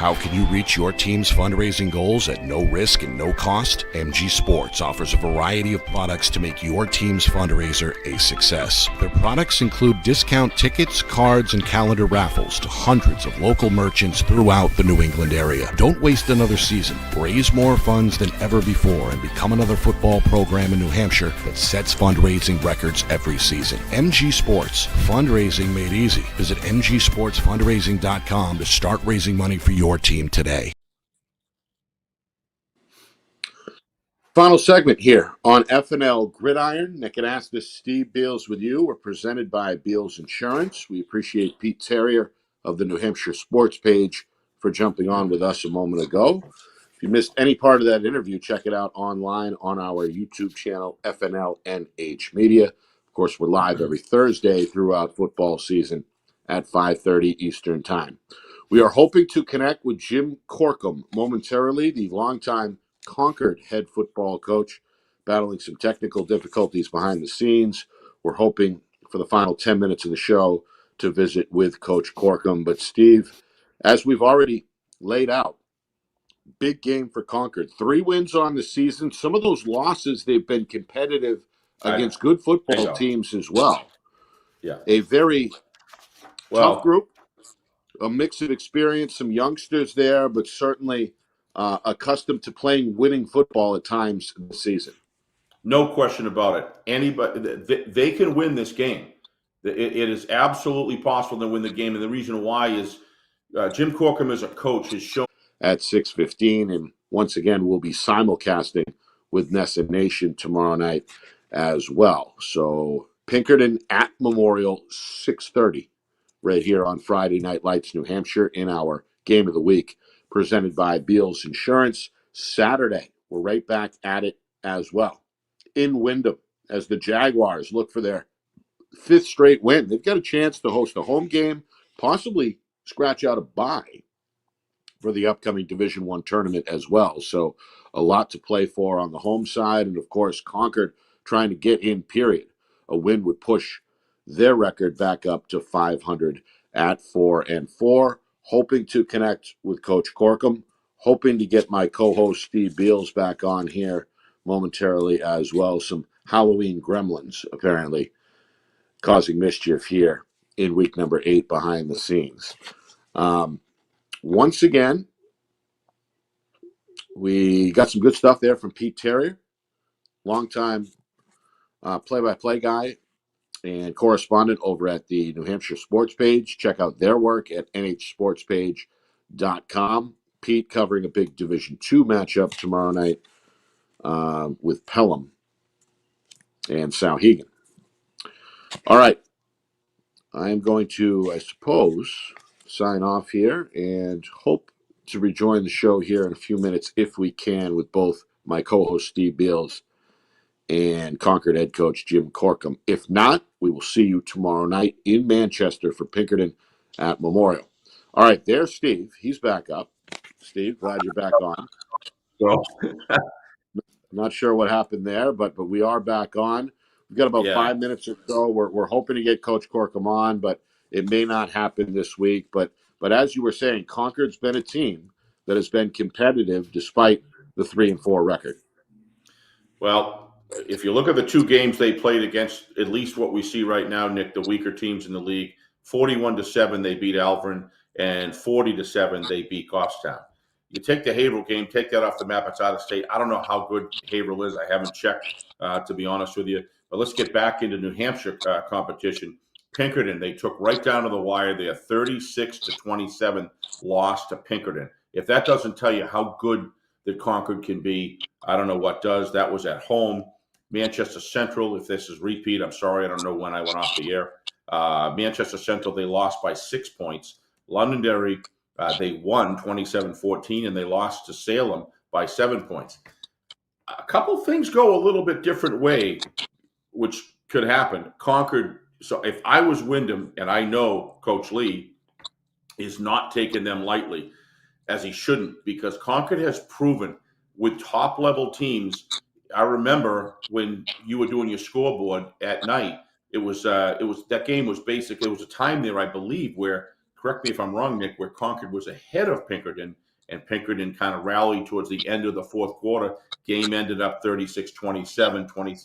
How can you reach your team's fundraising goals at no risk and no cost? MG Sports offers a variety of products to make your team's fundraiser a success. Their products include discount tickets, cards, and calendar raffles to hundreds of local merchants throughout the New England area. Don't waste another season. Raise more funds than ever before and become another football program in New Hampshire that sets fundraising records every season. MG Sports, fundraising made easy. Visit mgsportsfundraising.com to start raising money for your team today. Final segment here on FNL Gridiron. Nick and Astis, Steve Beals with you. We're presented by Beals Insurance. We appreciate Pete Terrier of the New Hampshire Sports Page for jumping on with us a moment ago. If you missed any part of that interview, check it out online on our YouTube channel, FNLNH Media. Of course, we're live every Thursday throughout football season at 5:30 Eastern Time. We are hoping to connect with Jim Corkum momentarily, the longtime Concord head football coach, battling some technical difficulties behind the scenes. We're hoping for the final 10 minutes of the show to visit with Coach Corkum. But, Steve, as we've already laid out, big game for Concord. 3 wins on the season. Some of those losses, they've been competitive against good football teams as well. Yeah. A very tough group. A mix of experience, some youngsters there, but certainly accustomed to playing winning football at times this season. No question about it. Anybody, they can win this game. It is absolutely possible to win the game, and the reason why is Jim Corkum as a coach has shown. At 6:15, and once again, we'll be simulcasting with Nessa Nation tomorrow night as well. So Pinkerton at Memorial, 6:30. Right here on Friday Night Lights, New Hampshire, in our Game of the Week, presented by Beals Insurance. Saturday, we're right back at it as well. In Wyndham, as the Jaguars look for their 5th straight win. They've got a chance to host a home game, possibly scratch out a bye for the upcoming Division I tournament as well. So a lot to play for on the home side. And, of course, Concord trying to get in, period. A win would push their record back up to 500 at 4-4. Hoping to connect with Coach Corkum. Hoping to get my co-host Steve Beals back on here momentarily as well. Some Halloween gremlins apparently causing mischief here in week number 8 behind the scenes. Once again, we got some good stuff there from Pete Terrier, longtime play-by-play guy and correspondent over at the New Hampshire Sports Page. Check out their work at nhsportspage.com. Pete covering a big Division II matchup tomorrow night with Pelham and Sauhegan. All right. I am going to, I suppose, sign off here and hope to rejoin the show here in a few minutes if we can with both my co-host Steve Beals and Concord head coach Jim Corkum. If not, we will see you tomorrow night in Manchester for Pinkerton at Memorial. All right, there's Steve. He's back up. Steve, glad you're back on. Well, not sure what happened there, but we are back on. We've got about 5 minutes or so. We're hoping to get Coach Corkum on, but it may not happen this week. But as you were saying, Concord's been a team that has been competitive despite the 3-4 record. Well, if you look at the 2 games they played against, at least what we see right now, Nick, the weaker teams in the league, 41-7 they beat Alvern, and 40-7 they beat Goffstown. You take the Haverhill game, take that off the map. It's out of state. I don't know how good Haverhill is. I haven't checked, to be honest with you. But let's get back into New Hampshire competition. Pinkerton, they took right down to the wire. They had 36-27 loss to Pinkerton. If that doesn't tell you how good that Concord can be, I don't know what does. That was at home. Manchester Central, if this is repeat, I'm sorry, I don't know when I went off the air. Manchester Central, they lost by 6 points. Londonderry, they won 27-14, and they lost to Salem by 7 points. A couple things go a little bit different way, which could happen. Concord, so if I was Wyndham, and I know Coach Lee is not taking them lightly, as he shouldn't, because Concord has proven with top-level teams. I remember when you were doing your scoreboard at night, it was that game was basically, it was a time there, I believe, where, correct me if I'm wrong, Nick, where Concord was ahead of Pinkerton, and Pinkerton kind of rallied towards the end of the fourth quarter. Game ended up 36-27, 20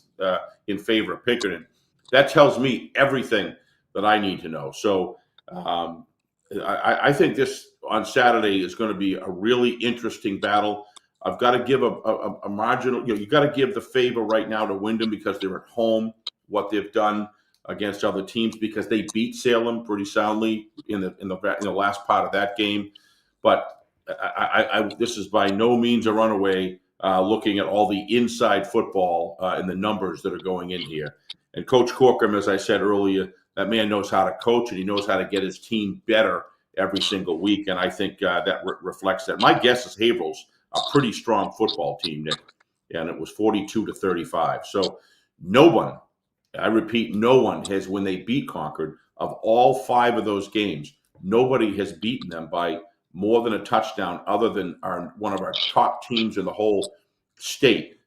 in favor of Pinkerton. That tells me everything that I need to know. So I think this on Saturday is going to be a really interesting battle. I've got to give a marginal, you got to give the favor right now to Wyndham because they're at home, what they've done against other teams, because they beat Salem pretty soundly in the last part of that game. But this is by no means a runaway, looking at all the inside football and the numbers that are going in here. And Coach Corcoran, as I said earlier, that man knows how to coach, and he knows how to get his team better every single week. And I think that reflects that. My guess is Haverhill's a pretty strong football team, Nick, and it was 42-35. So no one, I repeat, no one has, when they beat Concord, of all 5 of those games, nobody has beaten them by more than a touchdown other than one of our top teams in the whole state,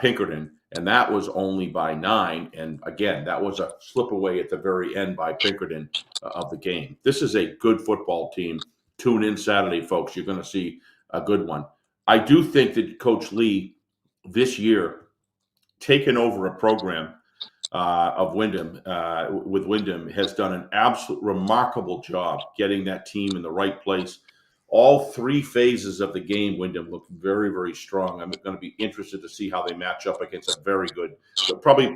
Pinkerton, and that was only by 9. And again, that was a slip away at the very end by Pinkerton of the game. This is a good football team. Tune in Saturday, folks. You're going to see a good one. I do think that Coach Lee this year taken over a program of Wyndham, with Wyndham, has done an absolute remarkable job getting that team in the right place. All 3 phases of the game, Wyndham looked very, very strong. I'm going to be interested to see how they match up against a very good, probably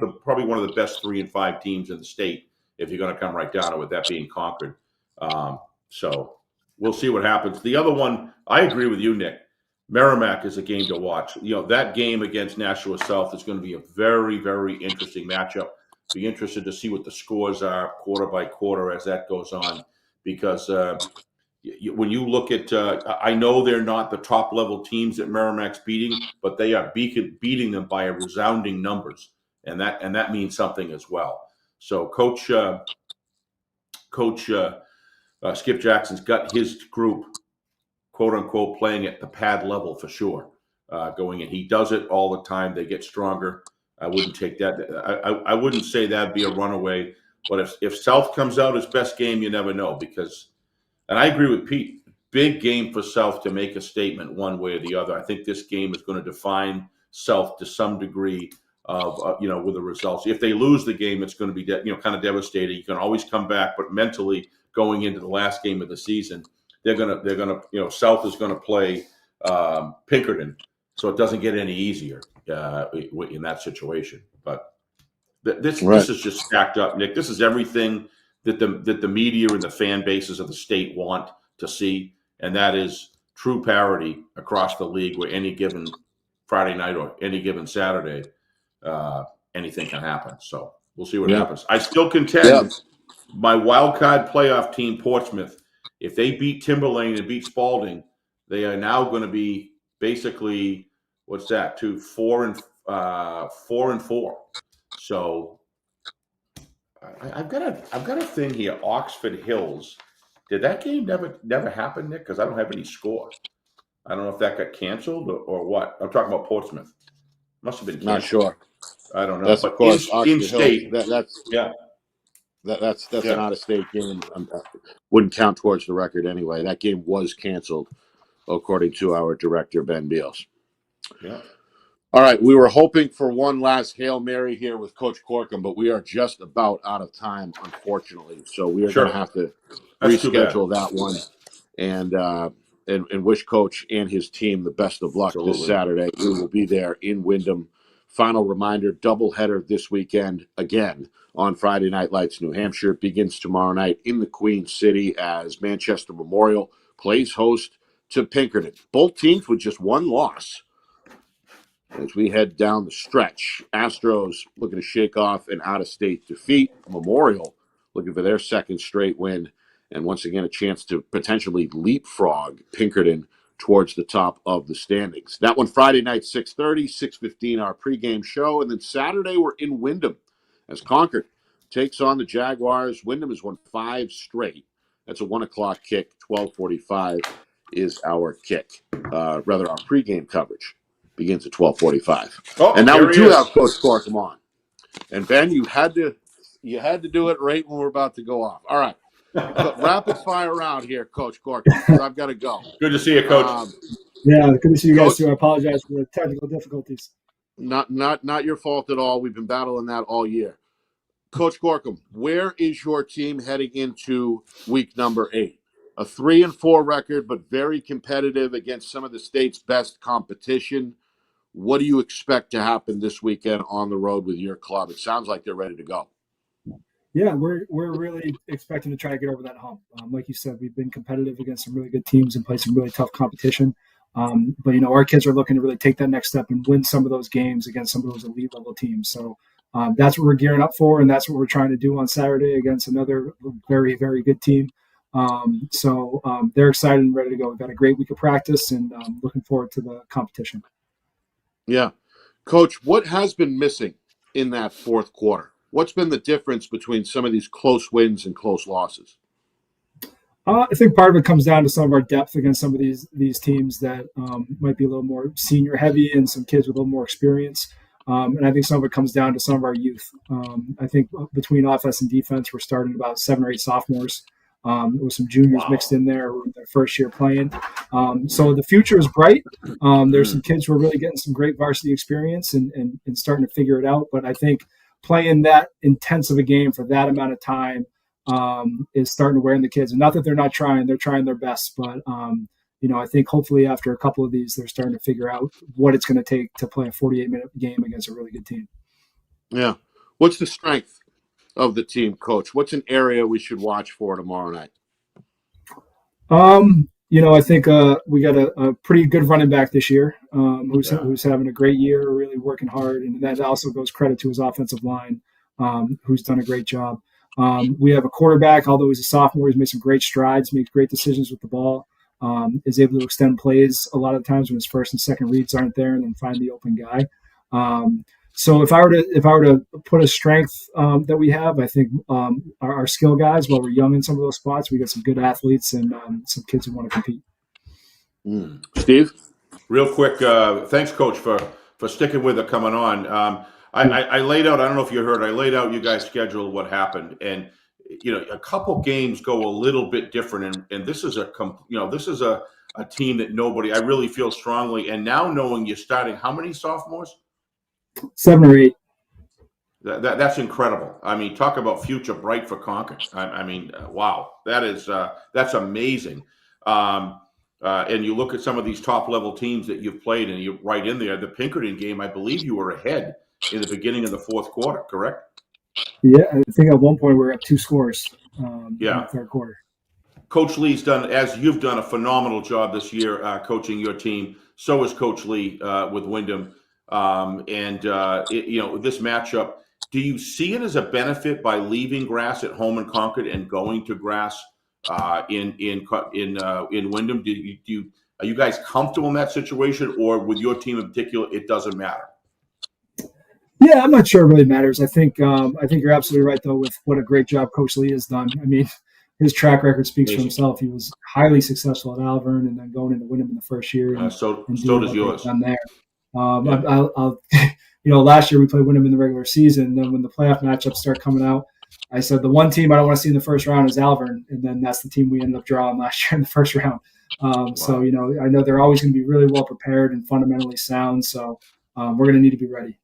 one of the best 3 and 5 teams in the state, if you're going to come right down to it, that being Concord. So we'll see what happens. The other one, I agree with you, Nick. Merrimack is a game to watch. That game against Nashua South is going to be a very, very interesting matchup. Be interested to see what the scores are quarter by quarter as that goes on, because when you look at, I know they're not the top level teams that Merrimack's beating, but they are beating them by a resounding numbers, and that means something as well. So Coach Skip Jackson's got his group, quote unquote, playing at the pad level for sure, going in. He does it all the time. They get stronger. I wouldn't take that. I wouldn't say that'd be a runaway, but if South comes out as best game, you never know, because. And I agree with Pete. Big game for South to make a statement one way or the other. I think this game is going to define South to some degree of, with the results. If they lose the game, it's going to be, kind of devastating. You can always come back, but mentally going into the last game of the season, they're going to, South is going to play Pinkerton, so it doesn't get any easier in that situation. But this is just stacked up, Nick. This is everything that the media and the fan bases of the state want to see, and that is true parity across the league, where any given Friday night or any given Saturday, anything can happen. So we'll see what happens. I still contend my wild card playoff team, Portsmouth, if they beat Timberlane and beat Spalding, they are now going to be basically, what's that, 4 and 4. So I've got a thing here. Oxford Hills. Did that game never happen, Nick? Because I don't have any score. I don't know if that got canceled or what. I'm talking about Portsmouth. Must have been canceled. Not sure. I don't know. That's, but of course, in state. That's an out-of-state game. Wouldn't count towards the record anyway. That game was canceled, according to our director, Ben Beals. Yeah. All right, we were hoping for one last Hail Mary here with Coach Corcoran, but we are just about out of time, unfortunately. So we are going to have to reschedule that one and wish Coach and his team the best of luck this Saturday. We will be there in Wyndham. Final reminder, doubleheader this weekend again on Friday Night Lights, New Hampshire. It begins tomorrow night in the Queen City as Manchester Memorial plays host to Pinkerton. Both teams with just one loss. As we head down the stretch, Astros looking to shake off an out-of-state defeat. Memorial looking for their second straight win, and once again a chance to potentially leapfrog Pinkerton towards the top of the standings. That one Friday night, 6:30, 6:15 our pregame show, and then Saturday we're in Wyndham as Concord takes on the Jaguars. Wyndham has won 5 straight. That's a 1 o'clock kick. 12:45 is our kick, our pregame coverage. Begins at 12:45. Oh, and now here we he do is. have Coach Corkum on. And Ben, you had to do it right when we're about to go off. All right. So rapid fire round here, Coach Corkum, because I've got to go. Good to see you, Coach. Yeah, good to see you guys Coach, too. I apologize for the technical difficulties. Not your fault at all. We've been battling that all year. Coach Corkum, where is your team heading into week number 8? A 3-4 record, but very competitive against some of the state's best competition. What do you expect to happen this weekend on the road with your club? It sounds like they're ready to go. Yeah, we're really expecting to try to get over that hump. Like you said, we've been competitive against some really good teams and played some really tough competition. But our kids are looking to really take that next step and win some of those games against some of those elite level teams. So that's what we're gearing up for, and that's what we're trying to do on Saturday against another very, very good team. So they're excited and ready to go. We've got a great week of practice, and looking forward to the competition. Yeah. Coach, what has been missing in that fourth quarter? What's been the difference between some of these close wins and close losses? I think part of it comes down to some of our depth against some of these teams that might be a little more senior heavy and some kids with a little more experience. And I think some of it comes down to some of our youth. I think between offense and defense, we're starting about 7 or 8 sophomores. With some juniors mixed in there with their first year playing. So the future is bright. There's some kids who are really getting some great varsity experience and starting to figure it out. But I think playing that intensive a game for that amount of time is starting to wear in the kids. And not that they're not trying, they're trying their best. But, I think hopefully after a couple of these, they're starting to figure out what it's going to take to play a 48-minute game against a really good team. Yeah. What's the strength of the team, Coach? What's an area we should watch for tomorrow night? I think we got a pretty good running back this year who's having a great year, really working hard. And that also goes credit to his offensive line, who's done a great job. We have a quarterback, although he's a sophomore, he's made some great strides, makes great decisions with the ball, is able to extend plays a lot of times when his first and second reads aren't there and then find the open guy. So if I were to put a strength that we have, I think our skill guys, while we're young in some of those spots, we got some good athletes and some kids who want to compete. Steve? Real quick, thanks, Coach, for sticking with it coming on. I laid out, I don't know if you heard, I laid out you guys' schedule, what happened. And, a couple games go a little bit different. And this is a team that I really feel strongly. And now knowing you're starting, how many sophomores? 7 or 8. That's incredible. I mean, talk about future bright for Concord. Wow, that's amazing. And you look at some of these top level teams that you've played, and you're right in there. The Pinkerton game, I believe you were ahead in the beginning of the fourth quarter, correct? Yeah, I think at one point we were up 2 scores. In the third quarter. Coach Lee's as you've done a phenomenal job this year coaching your team. So is Coach Lee with Wyndham. This matchup, do you see it as a benefit by leaving grass at home in Concord and going to grass in Wyndham? Are you guys comfortable in that situation, or with your team in particular, it doesn't matter? Yeah, I'm not sure it really matters. I think you're absolutely right though with what a great job Coach Lee has done. I mean, his track record speaks for himself. He was highly successful at Alvern and then going into Wyndham in the first year. So does yours. Done there. Last year we played Wyndham in the regular season. And then when the playoff matchups start coming out, I said the one team I don't want to see in the first round is Alvern, and then that's the team we ended up drawing last year in the first round. So I know they're always going to be really well prepared and fundamentally sound. So we're going to need to be ready.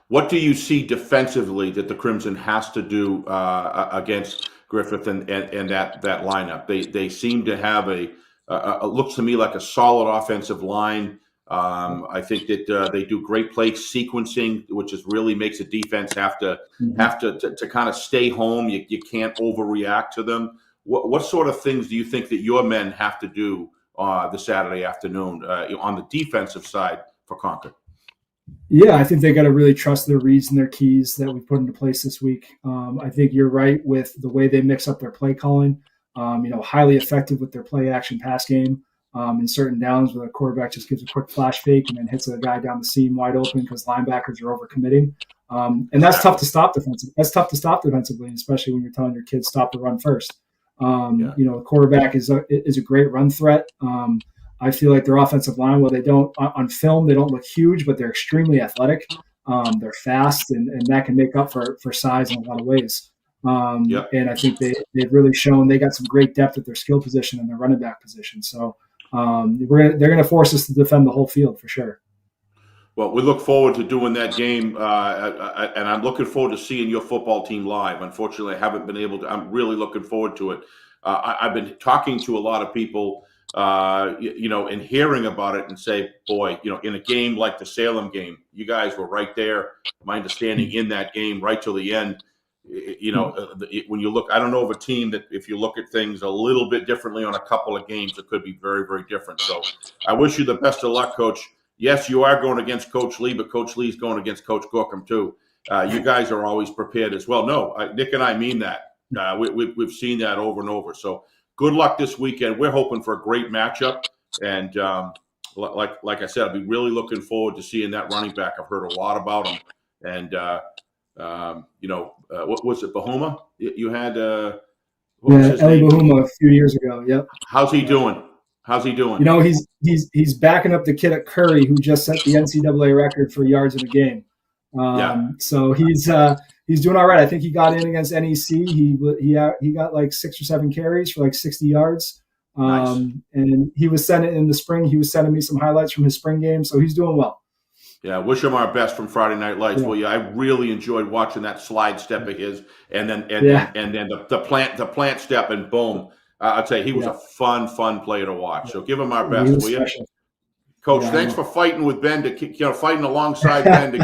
What do you see defensively that the Crimson has to do against Griffith and that lineup? They seem to have it looks to me like a solid offensive line. I think that they do great play sequencing, which really makes a defense have to kind of stay home. You can't overreact to them. What sort of things do you think that your men have to do this Saturday afternoon on the defensive side for Concord. Yeah, I think they got to really trust their reads and their keys that we put into place this week. I think you're right with the way they mix up their play calling. Highly effective with their play action pass game in certain downs where the quarterback just gives a quick flash fake and then hits a guy down the seam wide open because linebackers are overcommitting. And that's tough to stop defensively. That's tough to stop defensively, especially when you're telling your kids stop the run first. The quarterback is a great run threat. I feel like their offensive line, while they don't on film, they don't look huge, but they're extremely athletic. They're fast, and that can make up for size in a lot of ways. And I think they've really shown they got some great depth at their skill position and their running back position. So they're going to force us to defend the whole field for sure. Well, we look forward to doing that game, and I'm looking forward to seeing your football team live. Unfortunately, I haven't been able to. I'm really looking forward to it. I've been talking to a lot of people, and hearing about it and say, boy, in a game like the Salem game, you guys were right there. My understanding in that game right till the end. When you look, I don't know of a team that if you look at things a little bit differently on a couple of games, it could be very, very different. So I wish you the best of luck, Coach. Yes, you are going against Coach Lee, but Coach Lee's going against Coach Gorkum too. You guys are always prepared as well. No, Nick and I mean that. We've seen that over and over. So good luck this weekend. We're hoping for a great matchup. And like I said, I'll be really looking forward to seeing that running back. I've heard a lot about him. And, what was it, Bahoma? You had Eli Bahoma a few years ago. Yep. How's he doing? He's backing up the kid at Curry who just set the NCAA record for yards in a game. So he's doing all right. I think he got in against NEC. He got like 6 or 7 carries for like 60 yards. Nice. And he was sending in the spring. He was sending me some highlights from his spring game. So he's doing well. Yeah, wish him our best from Friday Night Lights. Yeah. Well, I really enjoyed watching that slide step of his, and then the plant step, and boom. I'd say he was a fun player to watch. So give him our best, will you? Coach, thanks for fighting with Ben fighting alongside Ben to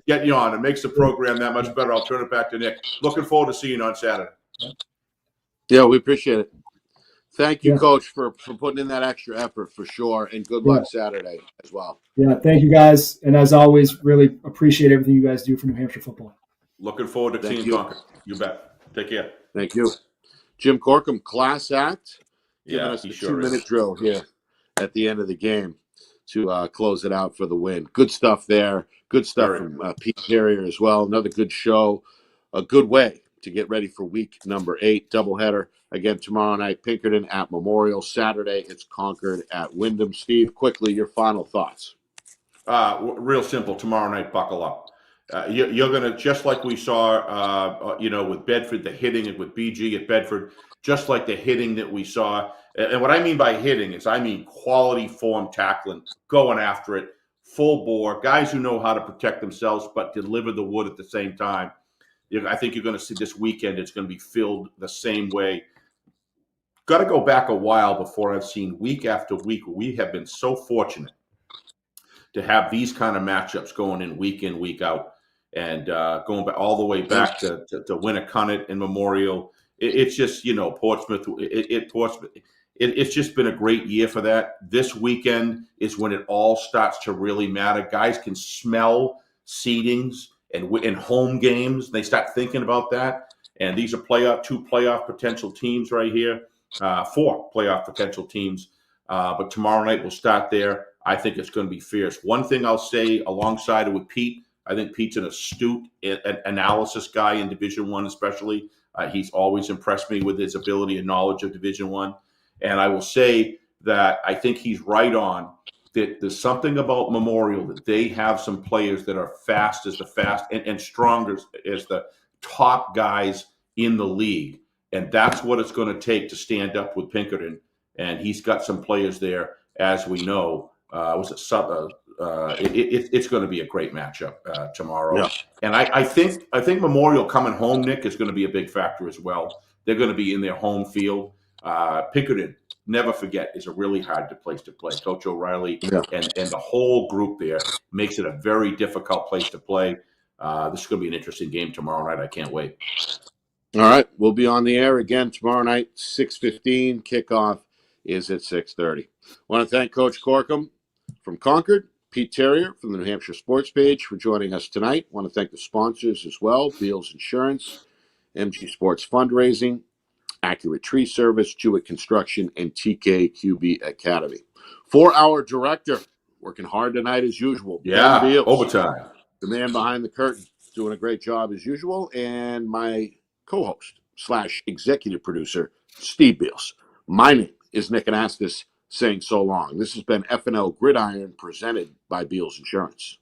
get you on. It makes the program that much better. I'll turn it back to Nick. Looking forward to seeing you on Saturday. Yeah, we appreciate it. Thank you, Coach, for putting in that extra effort for sure, and good luck Saturday as well. Yeah, thank you guys, and as always, really appreciate everything you guys do for New Hampshire football. Looking forward to seeing Concord. You bet. Take care. Thank you. Jim Corkum, class act, giving us a sure 2-minute drill here at the end of the game to close it out for the win. Good stuff there. Good stuff from Pete Carrier as well. Another good show. A good way to get ready for week number 8. Doubleheader again tomorrow night. Pinkerton at Memorial. Saturday, it's Concord at Wyndham. Steve, quickly, your final thoughts. Real simple. Tomorrow night, buckle up. You're going to, just like we saw, with Bedford, the hitting, and with BG at Bedford, just like the hitting that we saw. And what I mean by hitting is quality form tackling, going after it, full bore, guys who know how to protect themselves but deliver the wood at the same time. I think you're going to see this weekend, it's going to be filled the same way. Got to go back a while before I've seen week after week. We have been so fortunate to have these kind of matchups going in, week out, and going back all the way back to Winnicott and Memorial. It's just, Portsmouth. Portsmouth. It's just been a great year for that. This weekend is when it all starts to really matter. Guys can smell seedings and home games. They start thinking about that. And these are 2 playoff potential teams right here, 4 playoff potential teams. But tomorrow night we'll start there. I think it's going to be fierce. One thing I'll say alongside it with Pete, I think Pete's an astute analysis guy in Division I especially. He's always impressed me with his ability and knowledge of Division I. And I will say that I think he's right on that there's something about Memorial that they have some players that are fast and strong as the top guys in the league. And that's what it's going to take to stand up with Pinkerton. And he's got some players there, as we know. It's going to be a great matchup tomorrow. Yeah. And I think Memorial coming home, Nick, is going to be a big factor as well. They're going to be in their home field. Pinkerton, never forget, is a really hard place to play. Coach O'Reilly and the whole group there makes it a very difficult place to play. This is going to be an interesting game tomorrow night. I can't wait. All right. We'll be on the air again tomorrow night, 6:15 kickoff is at 6:30. I want to thank Coach Corkum from Concord, Pete Terrier from the New Hampshire Sports Page for joining us tonight. I want to thank the sponsors as well, Beals Insurance, MG Sports Fundraising, Accurate Tree Service, Jewett Construction, and TKQB Academy. For our director, working hard tonight as usual, Ben Yeah, Beals, overtime. the man behind the curtain, doing a great job as usual, and my co-host / executive producer, Steve Beals. My name is Nick Anastas, saying so long. This has been FNL Gridiron, presented by Beals Insurance.